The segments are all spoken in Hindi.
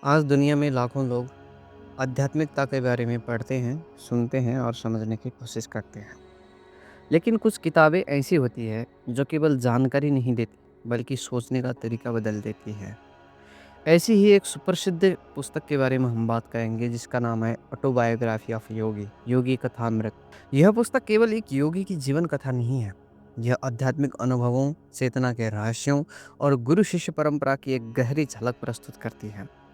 आज दुनिया में लाखों लोग आध्यात्मिकता के बारे में पढ़ते हैं, सुनते हैं और समझने की कोशिश करते हैं। लेकिन कुछ किताबें ऐसी होती है जो केवल जानकारी नहीं देती, बल्कि सोचने का तरीका बदल देती है। ऐसी ही एक सुप्रसिद्ध पुस्तक के बारे में हम बात करेंगे जिसका नाम है ऑटोबायोग्राफी ऑफ योगी, योगी कथामृत। यह पुस्तक केवल एक योगी की जीवन कथा नहीं है। यह आध्यात्मिक अनुभवों, चेतना के रहस्यों और गुरु शिष्य परंपरा की एक गहरी झलक प्रस्तुत करती है।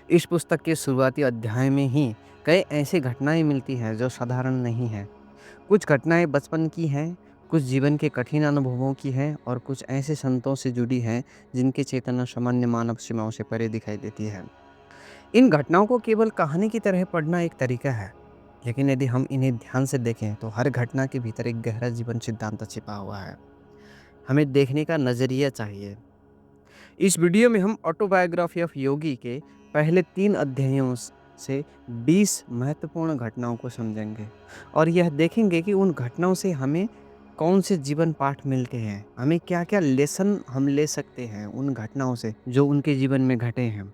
इस पुस्तक के शुरुआती अध्याय में ही कई ऐसी घटनाएं मिलती हैं जो साधारण नहीं हैं। कुछ घटनाएं बचपन की हैं, कुछ जीवन के कठिन अनुभवों की हैं और कुछ ऐसे संतों से जुड़ी हैं जिनकी चेतना सामान्य मानव सीमाओं से परे दिखाई देती है। इन घटनाओं को केवल कहानी की तरह पढ़ना एक तरीका है, लेकिन यदि हम इन्हें ध्यान से देखें तो हर घटना के भीतर एक गहरा जीवन सिद्धांत छिपा हुआ है। हमें देखने का नजरिया चाहिए। इस वीडियो में हम ऑटोबायोग्राफी ऑफ योगी के पहले 3 अध्यायों से 20 महत्वपूर्ण घटनाओं को समझेंगे और यह देखेंगे कि उन घटनाओं से हमें कौन से जीवन पाठ मिलते हैं, हमें क्या-क्या लेसन हम ले सकते हैं उन घटनाओं से जो उनके जीवन में घटे हैं।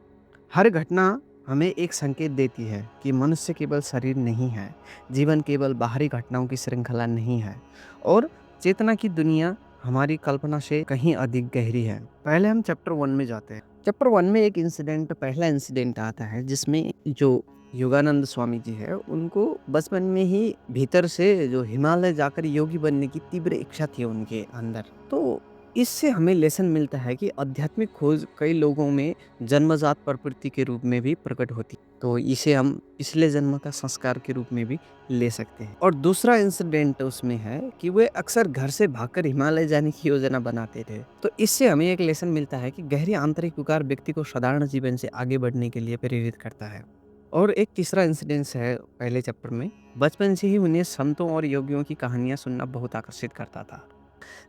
हर घटना हमें एक संकेत देती है कि मनुष्य केवल शरीर नहीं है, जीवन केवल बाहरी घटनाओं की श्रृंखला नहीं है और चेतना की दुनिया हमारी कल्पना से कहीं अधिक गहरी है। पहले हम चैप्टर 1 में जाते हैं। चैप्टर 1 में एक इंसिडेंट पहला इंसिडेंट आता है जिसमें जो योगानंद स्वामी जी है, उनको बचपन में ही भीतर से जो हिमालय जाकर योगी बनने की तीव्र इच्छा थी उनके अंदर। तो इससे हमें लेसन मिलता है कि आध्यात्मिक खोज कई लोगों में जन्मजात प्रवृत्ति के रूप में भी प्रकट होती है। तो इसे हम पिछले जन्म का संस्कार के रूप में भी ले सकते हैं। और दूसरा इंसिडेंट उसमें है कि वे अक्सर घर से भागकर हिमालय जाने की योजना बनाते थे। तो इससे हमें एक लेसन मिलता है कि गहरी आंतरिक पुकार व्यक्ति को साधारण जीवन से आगे बढ़ने के लिए प्रेरित करता है। और एक तीसरा इंसिडेंस है पहले चैप्टर में, बचपन से ही उन्हें संतों और योगियों की कहानियां सुनना बहुत आकर्षित करता था।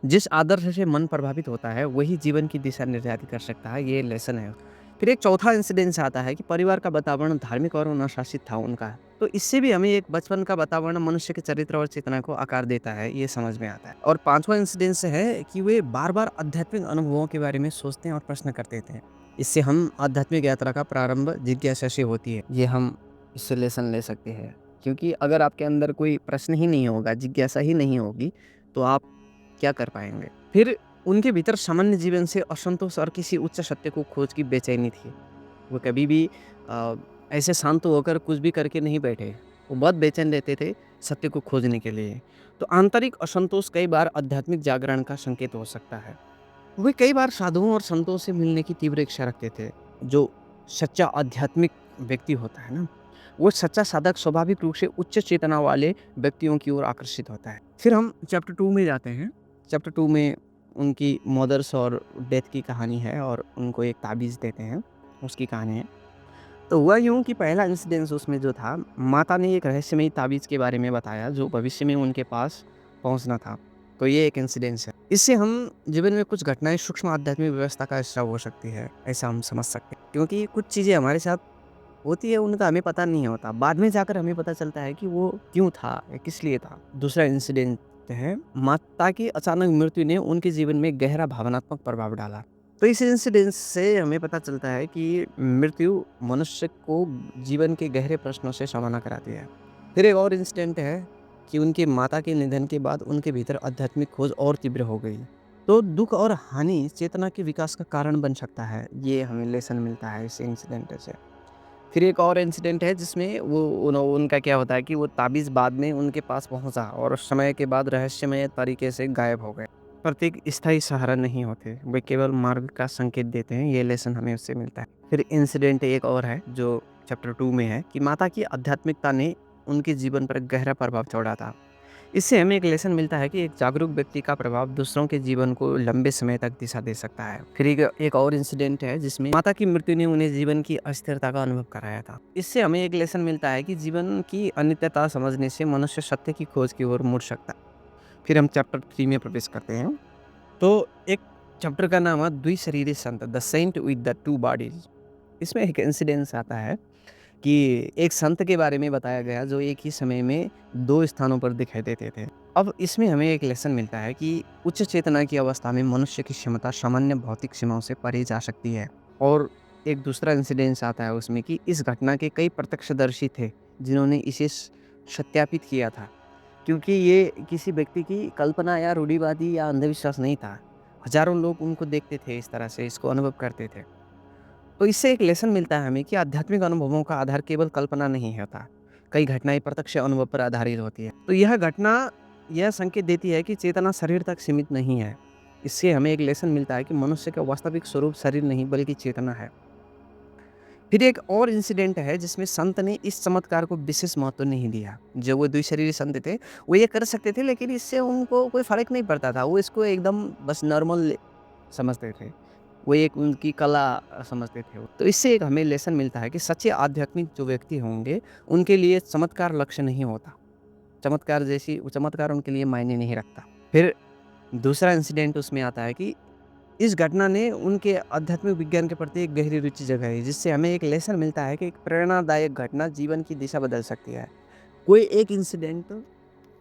जिस आदर्श से मन प्रभावित होता है वही जीवन की दिशा निर्धारित कर सकता है, ये लेसन है। फिर एक चौथा इंसिडेंस आता है कि परिवार का वातावरण धार्मिक और अनुशासित था उनका। तो इससे भी हमें एक बचपन का वातावरण मनुष्य के चरित्र और चेतना को आकार देता है, ये समझ में आता है। और पांचवा इंसिडेंस है कि वे बार बार आध्यात्मिक अनुभवों के बारे में सोचते हैं और प्रश्न करते थे। इससे हम आध्यात्मिक यात्रा का प्रारंभ जिज्ञासा से होती है, ये हम इससे लेसन ले सकते हैं। क्योंकि अगर आपके अंदर कोई प्रश्न ही नहीं होगा, जिज्ञासा ही नहीं होगी, तो आप क्या कर पाएँगे? फिर उनके भीतर सामान्य जीवन से असंतोष और किसी उच्च सत्य को खोज की बेचैनी थी। वो कभी भी अ, ऐसे शांत होकर कुछ भी करके नहीं बैठे। वो बहुत बेचैन रहते थे सत्य को खोजने के लिए। तो आंतरिक असंतोष कई बार आध्यात्मिक जागरण का संकेत हो सकता है। वे कई बार साधुओं और संतों से मिलने की तीव्र इच्छा रखते थे। जो सच्चा आध्यात्मिक व्यक्ति होता है ना, वो सच्चा साधक स्वाभाविक रूप से उच्च चेतना वाले व्यक्तियों की ओर आकर्षित होता है। फिर हम चैप्टर 2 में जाते हैं। चैप्टर 2 में उनकी मदर्स और डेथ की कहानी है और उनको एक ताबीज़ देते हैं, उसकी कहानी है। तो हुआ यूँ कि पहला इंसिडेंस उसमें जो था, माता ने एक रहस्यमयी ताबीज़ के बारे में बताया जो भविष्य में उनके पास पहुँचना था। तो ये एक इंसिडेंस है। इससे हम जीवन में कुछ घटनाएँ सूक्ष्म आध्यात्मिक व्यवस्था का हिस्सा हो सकती है, ऐसा हम समझ सकते हैं। क्योंकि कुछ चीज़ें हमारे साथ होती है, उनका हमें पता नहीं होता। बाद में जाकर हमें पता चलता है कि वो क्यों था या किस लिए था। दूसरा इंसिडेंट है, माता की अचानक मृत्यु ने उनके जीवन में गहरा भावनात्मक प्रभाव डाला। तो इस इंसिडेंस से हमें पता चलता है कि मृत्यु मनुष्य को जीवन के गहरे प्रश्नों से सामना कराती है। फिर एक और इंसिडेंट है कि उनकी माता के निधन के बाद उनके भीतर आध्यात्मिक खोज और तीव्र हो गई। तो दुःख और हानि चेतना के विकास का कारण बन सकता है, ये हमें लेसन मिलता है इस इंसिडेंट से। फिर एक और इंसिडेंट है जिसमें वो उनका क्या होता है कि वो ताबीज़ बाद में उनके पास पहुँचा और समय के बाद रहस्यमय तरीके से गायब हो गए। प्रतीक स्थायी सहारा नहीं होते, वे केवल मार्ग का संकेत देते हैं, ये लेसन हमें उससे मिलता है। फिर इंसिडेंट एक और है जो चैप्टर 2 में है कि माता की आध्यात्मिकता ने उनके जीवन पर गहरा प्रभाव छोड़ा था। इससे हमें एक लेसन मिलता है कि एक जागरूक व्यक्ति का प्रभाव दूसरों के जीवन को लंबे समय तक दिशा दे सकता है। फिर एक एक और इंसिडेंट है जिसमें माता की मृत्यु ने उन्हें जीवन की अस्थिरता का अनुभव कराया था। इससे हमें एक लेसन मिलता है कि जीवन की अनित्यता समझने से मनुष्य सत्य की खोज की ओर मुड़ सकता है। फिर हम चैप्टर 3 में प्रवेश करते हैं। तो एक चैप्टर का नाम है द्विशरीरी संत, the saint with the two bodies. इसमें एक इंसिडेंस आता है कि एक संत के बारे में बताया गया जो एक ही समय में 2 स्थानों पर दिखाई देते थे। अब इसमें हमें एक लेसन मिलता है कि उच्च चेतना की अवस्था में मनुष्य की क्षमता सामान्य भौतिक सीमाओं से परे जा सकती है और एक दूसरा इंसिडेंस आता है उसमें कि इस घटना के कई प्रत्यक्षदर्शी थे, जिन्होंने इसे सत्यापित किया था। क्योंकि ये किसी व्यक्ति की कल्पना या रूढ़िवादी या अंधविश्वास नहीं था। हज़ारों लोग उनको देखते थे इस तरह से, इसको अनुभव करते थे। तो इससे एक लेसन मिलता है हमें कि आध्यात्मिक अनुभवों का आधार केवल कल्पना नहीं होता। कई घटनाएँ प्रत्यक्ष अनुभव पर आधारित होती है। तो यह घटना यह संकेत देती है कि चेतना शरीर तक सीमित नहीं है। इससे हमें एक लेसन मिलता है कि मनुष्य का वास्तविक स्वरूप शरीर नहीं बल्कि चेतना है। फिर एक और इंसिडेंट है जिसमें संत ने इस चमत्कार को विशेष महत्व नहीं दिया। जो वो द्विशरीरी संत थे, वो ये कर सकते थे लेकिन इससे उनको कोई फ़र्क नहीं पड़ता था। वो इसको एकदम बस नॉर्मल समझते थे। वो एक उनकी कला समझते थे वो। तो इससे एक हमें लेसन मिलता है कि सच्चे आध्यात्मिक जो व्यक्ति होंगे, उनके लिए चमत्कार लक्ष्य नहीं होता। चमत्कार उनके लिए मायने नहीं रखता। फिर दूसरा इंसिडेंट उसमें आता है कि इस घटना ने उनके आध्यात्मिक विज्ञान के प्रति एक गहरी रुचि जगाई, जिससे हमें एक लेसन मिलता है कि एक प्रेरणादायक घटना जीवन की दिशा बदल सकती है। कोई एक इंसिडेंट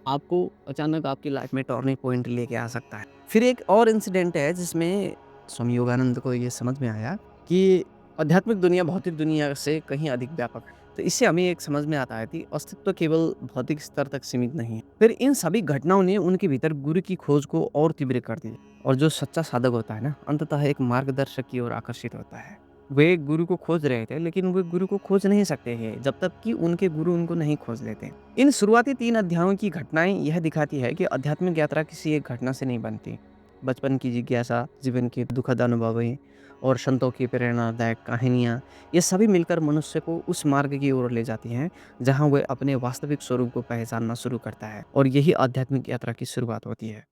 आपको अचानक आपकी लाइफ में टर्निंग पॉइंट लेके आ सकता है। फिर एक और इंसिडेंट है जिसमें स्वामी योगानंद को ये समझ में आया कि आध्यात्मिक दुनिया भौतिक दुनिया से कहीं अधिक व्यापक है। तो इससे हमें एक समझ में आता है कि अस्तित्व केवल भौतिक स्तर तक सीमित नहीं है। फिर इन सभी घटनाओं ने उनके भीतर गुरु की खोज को और तीव्र कर दिया और जो सच्चा साधक होता है ना, अंततः एक मार्गदर्शक की ओर आकर्षित होता है। वे गुरु को खोज रहे थे लेकिन वे गुरु को खोज नहीं सकते हैं जब तक कि उनके गुरु उनको नहीं खोज लेते। इन शुरुआती 3 अध्यायों की घटनाएँ यह दिखाती है कि आध्यात्मिक यात्रा किसी एक घटना से नहीं बनती। बचपन की जिज्ञासा, जीवन के दुखद अनुभवें और संतों की प्रेरणादायक कहानियाँ, ये सभी मिलकर मनुष्य को उस मार्ग की ओर ले जाती हैं, जहाँ वह अपने वास्तविक स्वरूप को पहचानना शुरू करता है और यही आध्यात्मिक यात्रा की शुरुआत होती है।